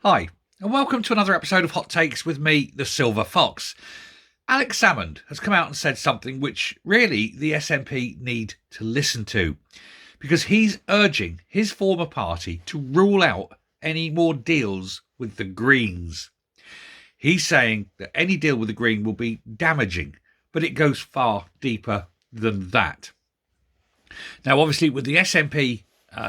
Hi, and welcome to another episode of Hot Takes with me, the Silver Fox. Alex Salmond has come out and said something which really the SNP need to listen to, because he's urging his former party to rule out any more deals with the Greens. He's saying that any deal with the Green will be damaging, but it goes far deeper than that. Now, obviously, with the SNP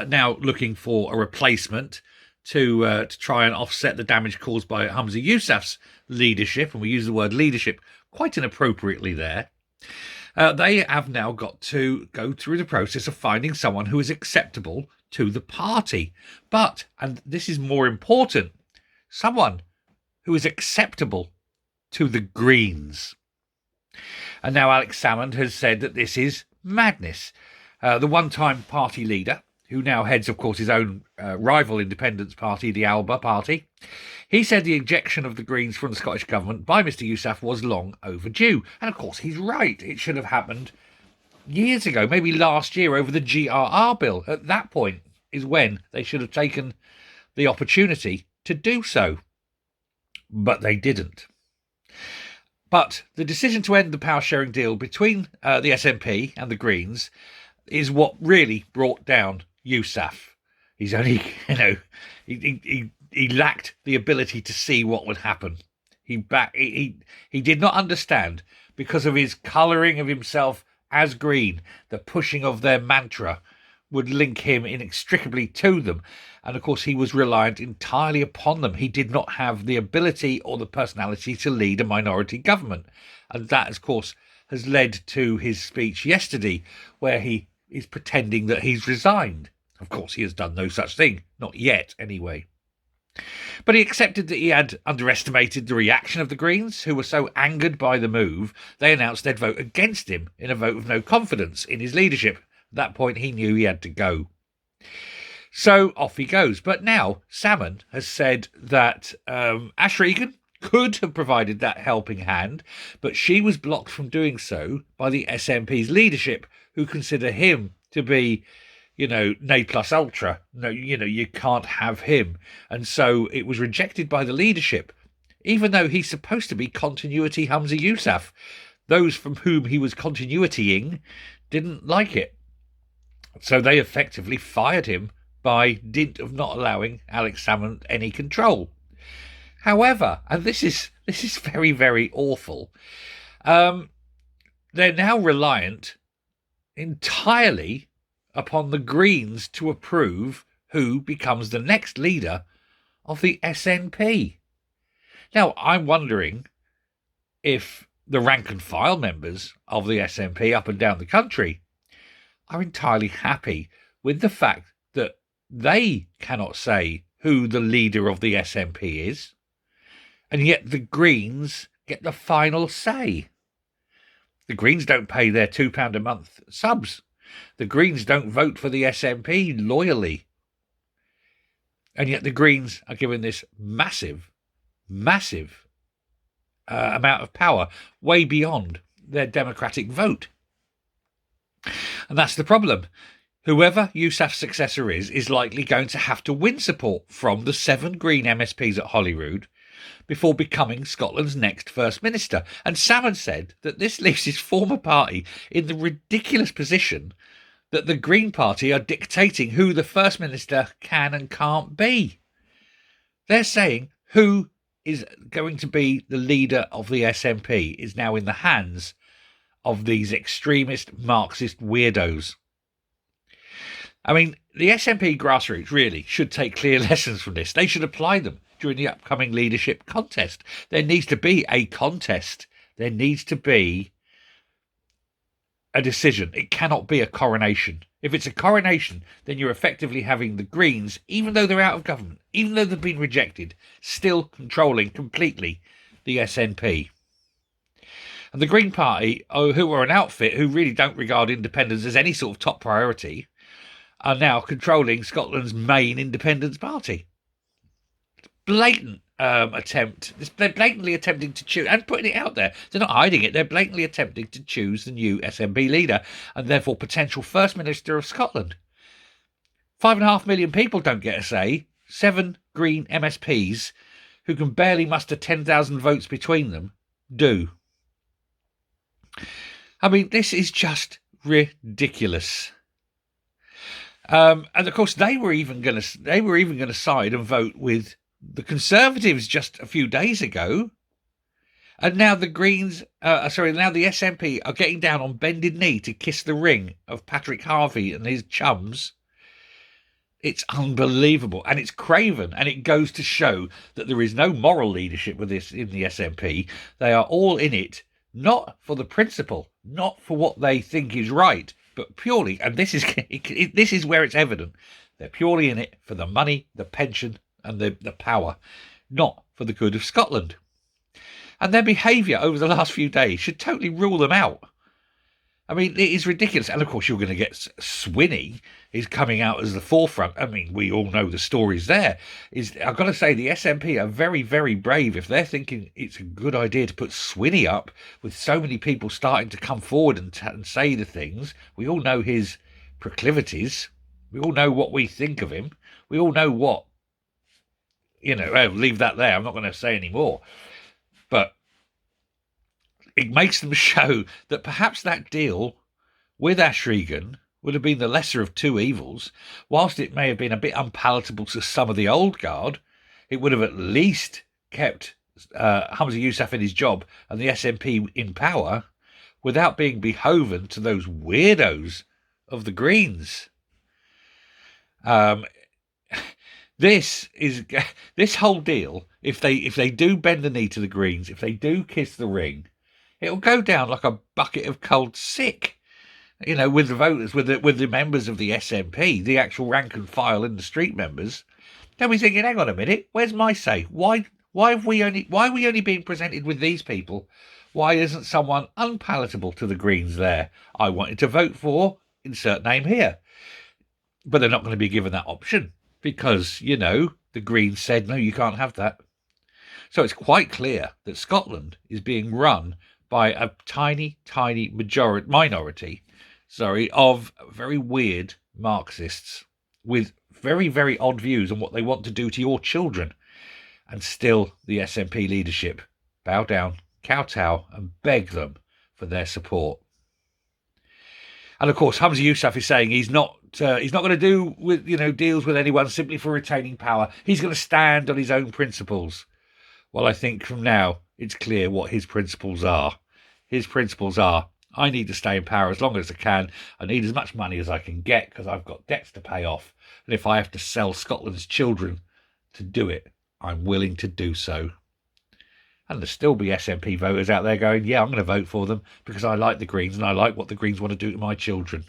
now looking for a replacement to try and offset the damage caused by Hamza Yousaf's leadership, and we use the word leadership quite inappropriately there, they have now got to go through the process of finding someone who is acceptable to the party. But, and this is more important, someone who is acceptable to the Greens. And now Alex Salmond has said that this is madness. The one-time party leader, who now heads, of course, his own rival independence party, the Alba Party, he said the ejection of the Greens from the Scottish Government by Mr Yousaf was long overdue. And, of course, he's right. It should have happened years ago, maybe last year, over the GRR bill. At that point is when they should have taken the opportunity to do so. But they didn't. But the decision to end the power-sharing deal between the SNP and the Greens is what really brought down Yousaf. He's only, he lacked the ability to see what would happen. He did not understand, because of his colouring of himself as Green, the pushing of their mantra would link him inextricably to them. And of course, he was reliant entirely upon them. He did not have the ability or the personality to lead a minority government. And that, of course, has led to his speech yesterday, where he is pretending that he's resigned. Of course, he has done no such thing. Not yet, anyway. But he accepted that he had underestimated the reaction of the Greens, who were so angered by the move, they announced they'd vote against him in a vote of no confidence in his leadership. At that point, he knew he had to go. So off he goes. But now Salmond has said that Ash Regan could have provided that helping hand, but she was blocked from doing so by the SNP's leadership, who consider him to be, ne plus ultra. No, you can't have him. And so it was rejected by the leadership, even though he's supposed to be continuity Hamza Yousaf. Those from whom he was continuitying didn't like it. So they effectively fired him by dint of not allowing Alex Salmond any control. However, and this is very, very awful, they're now reliant entirely upon the Greens to approve who becomes the next leader of the SNP. Now, I'm wondering if the rank and file members of the SNP up and down the country are entirely happy with the fact that they cannot say who the leader of the SNP is, and yet the Greens get the final say. The Greens don't pay their £2 a month subs. The Greens don't vote for the SNP loyally. And yet the Greens are given this massive amount of power, way beyond their democratic vote. And that's the problem. Whoever Yousaf's successor is likely going to have to win support from the 7 Green MSPs at Holyrood before becoming Scotland's next First Minister. And Salmond said that this leaves his former party in the ridiculous position that the Green Party are dictating who the First Minister can and can't be. They're saying who is going to be the leader of the SNP is now in the hands of these extremist Marxist weirdos. I mean, the SNP grassroots really should take clear lessons from this. They should apply them during the upcoming leadership contest. There needs to be a contest. There needs to be a decision. It cannot be a coronation. If it's a coronation, then you're effectively having the Greens, even though they're out of government, even though they've been rejected, still controlling completely the SNP. And the Green Party, who are an outfit who really don't regard independence as any sort of top priority, are now controlling Scotland's main independence party. Blatant attempt. They're blatantly attempting to choose, and putting it out there. They're not hiding it. They're blatantly attempting to choose the new SNP leader and therefore potential First Minister of Scotland. 5.5 million people don't get a say. 7 Green MSPs who can barely muster 10,000 votes between them do? I mean, this is just ridiculous. And of course, they were even going to side and vote with the Conservatives just a few days ago. And now the Greens, now the SNP are getting down on bended knee to kiss the ring of Patrick Harvey and his chums. It's unbelievable, and it's craven, and it goes to show that there is no moral leadership with this in the SNP. They are all in it, not for the principle, not for what they think is right, but purely, and this is where it's evident, they're purely in it for the money, the pension, and the power, not for the good of Scotland. And their behaviour over the last few days should totally rule them out. I mean, it is ridiculous. And of course, you're going to get Swinney is coming out as the forefront. I mean, we all know the stories there. I've got to say, the SNP are very, very brave if they're thinking it's a good idea to put Swinney up with so many people starting to come forward and say the things. We all know his proclivities. We all know what we think of him. We all know what, I'll leave that there. I'm not going to say any more. But it makes them show that perhaps that deal with Ashregan would have been the lesser of two evils. Whilst it may have been a bit unpalatable to some of the old guard, it would have at least kept Humza Yousaf in his job and the SNP in power without being beholden to those weirdos of the Greens. This whole deal, if they do bend the knee to the Greens, if they do kiss the ring, it'll go down like a bucket of cold sick, with the voters, with the members of the SNP, the actual rank and file in the street members. They'll be thinking, hang on a minute, where's my say? Why are we only being presented with these people? Why isn't someone unpalatable to the Greens there? I wanted to vote for insert name here. But they're not going to be given that option because, the Greens said, no, you can't have that. So it's quite clear that Scotland is being run by a tiny, tiny minority of very weird Marxists with very, very odd views on what they want to do to your children. And still the SNP leadership bow down, kowtow, and beg them for their support. And of course, Humza Yousaf is saying he's not going to do with deals with anyone simply for retaining power. He's going to stand on his own principles. Well, I think from now it's clear what his principles are. His principles are, I need to stay in power as long as I can. I need as much money as I can get because I've got debts to pay off. And if I have to sell Scotland's children to do it, I'm willing to do so. And there'll still be SNP voters out there going, yeah, I'm going to vote for them because I like the Greens and I like what the Greens want to do to my children.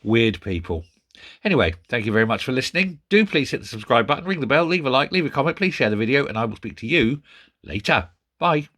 Weird people. Anyway, thank you very much for listening. Do please hit the subscribe button, ring the bell, leave a like, leave a comment, please share the video, and I will speak to you later. Bye.